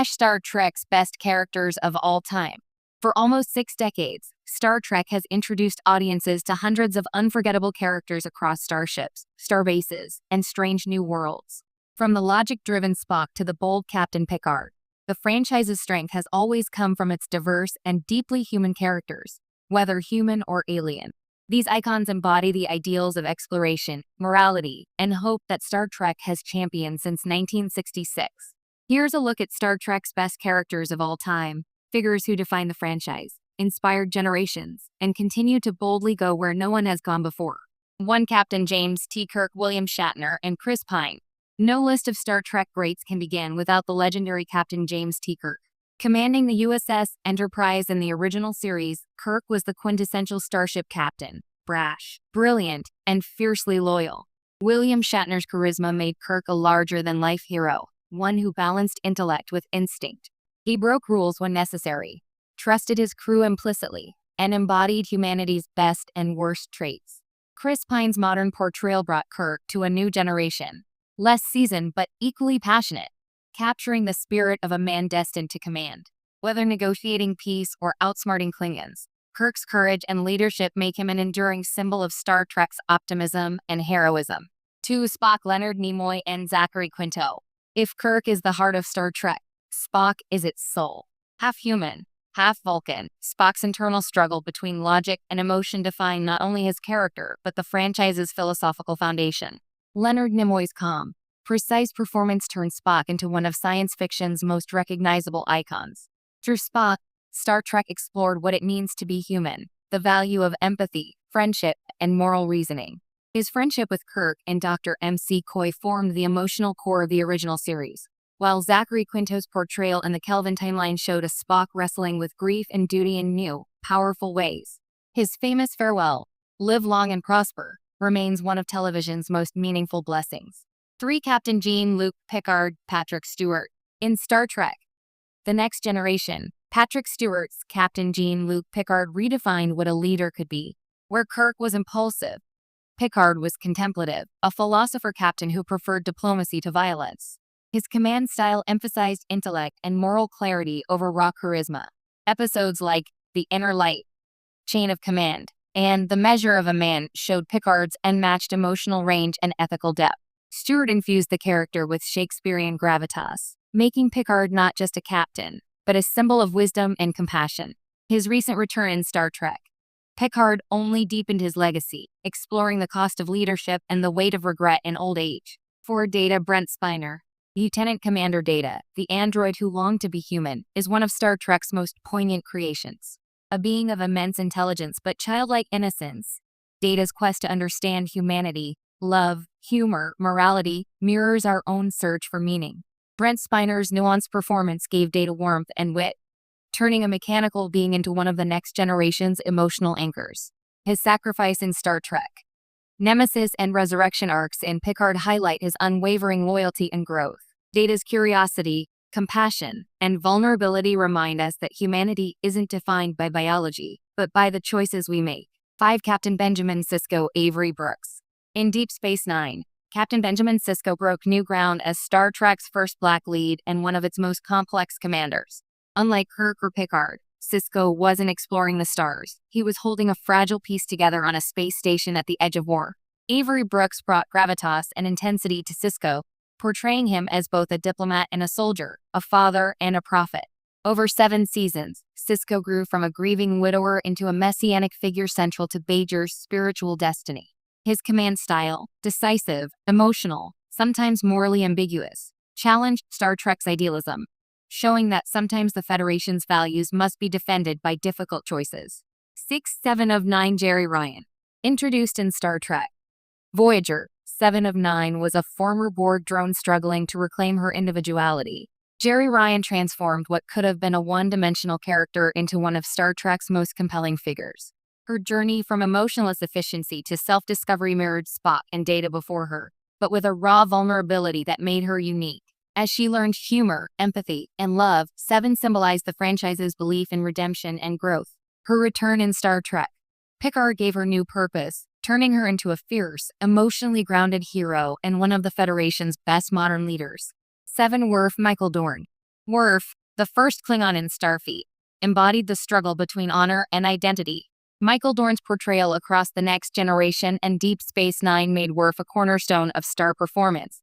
Star Trek's best characters of all time. For almost 6 decades, Star Trek has introduced audiences to hundreds of unforgettable characters across starships, starbases, and strange new worlds. From the logic-driven Spock to the bold Captain Picard, the franchise's strength has always come from its diverse and deeply human characters, whether human or alien. These icons embody the ideals of exploration, morality, and hope that Star Trek has championed since 1966. Here's a look at Star Trek's best characters of all time, figures who define the franchise, inspired generations, and continue to boldly go where no one has gone before. 1. Captain James T. Kirk, William Shatner, and Chris Pine. No list of Star Trek greats can begin without the legendary Captain James T. Kirk. Commanding the USS Enterprise in the original series, Kirk was the quintessential starship captain, brash, brilliant, and fiercely loyal. William Shatner's charisma made Kirk a larger-than-life hero, one who balanced intellect with instinct. He broke rules when necessary, trusted his crew implicitly, and embodied humanity's best and worst traits. Chris Pine's modern portrayal brought Kirk to a new generation, less seasoned but equally passionate, capturing the spirit of a man destined to command. Whether negotiating peace or outsmarting Klingons, Kirk's courage and leadership make him an enduring symbol of Star Trek's optimism and heroism. 2. Spock, Leonard Nimoy, and Zachary Quinto. If Kirk is the heart of Star Trek, Spock is its soul. Half human, half Vulcan, Spock's internal struggle between logic and emotion define not only his character but the franchise's philosophical foundation. Leonard Nimoy's calm, precise performance turned Spock into one of science fiction's most recognizable icons. Through Spock, Star Trek explored what it means to be human, the value of empathy, friendship, and moral reasoning. His friendship with Kirk and Dr. McCoy formed the emotional core of the original series, while Zachary Quinto's portrayal in the Kelvin timeline showed a Spock wrestling with grief and duty in new, powerful ways. His famous farewell, "Live long and prosper," remains one of television's most meaningful blessings. 3. Captain Jean-Luc Picard, Patrick Stewart. In Star Trek: The Next Generation, Patrick Stewart's Captain Jean-Luc Picard redefined what a leader could be. Where Kirk was impulsive, Picard was contemplative, a philosopher captain who preferred diplomacy to violence. His command style emphasized intellect and moral clarity over raw charisma. Episodes like The Inner Light, Chain of Command, and The Measure of a Man showed Picard's unmatched emotional range and ethical depth. Stewart infused the character with Shakespearean gravitas, making Picard not just a captain, but a symbol of wisdom and compassion. His recent return in Star Trek: Picard only deepened his legacy, exploring the cost of leadership and the weight of regret in old age. 4. Data, Brent Spiner. Lieutenant Commander Data, the android who longed to be human, is one of Star Trek's most poignant creations. A being of immense intelligence but childlike innocence, Data's quest to understand humanity, love, humor, morality, mirrors our own search for meaning. Brent Spiner's nuanced performance gave Data warmth and wit, turning a mechanical being into one of the next generation's emotional anchors. His sacrifice in Star Trek: Nemesis and Resurrection arcs in Picard highlight his unwavering loyalty and growth. Data's curiosity, compassion, and vulnerability remind us that humanity isn't defined by biology, but by the choices we make. 5. Captain Benjamin Sisko, Avery Brooks. In Deep Space Nine, Captain Benjamin Sisko broke new ground as Star Trek's first black lead and one of its most complex commanders. Unlike Kirk or Picard, Sisko wasn't exploring the stars. He was holding a fragile piece together on a space station at the edge of war. Avery Brooks brought gravitas and intensity to Sisko, portraying him as both a diplomat and a soldier, a father and a prophet. Over 7 seasons, Sisko grew from a grieving widower into a messianic figure central to Bajor's spiritual destiny. His command style, decisive, emotional, sometimes morally ambiguous, challenged Star Trek's idealism, showing that sometimes the Federation's values must be defended by difficult choices. 6. 7 of 9, Jeri Ryan. Introduced in Star Trek: Voyager, 7 of 9 was a former Borg drone struggling to reclaim her individuality. Jeri Ryan transformed what could have been a one-dimensional character into one of Star Trek's most compelling figures. Her journey from emotionless efficiency to self-discovery mirrored Spock and Data before her, but with a raw vulnerability that made her unique. As she learned humor, empathy, and love, 7 symbolized the franchise's belief in redemption and growth. Her return in Star Trek: Picard gave her new purpose, turning her into a fierce, emotionally grounded hero and one of the Federation's best modern leaders. 7. Worf Michael Dorn. Worf, the first Klingon in Starfleet, embodied the struggle between honor and identity. Michael Dorn's portrayal across The Next Generation and Deep Space Nine made Worf a cornerstone of star performance.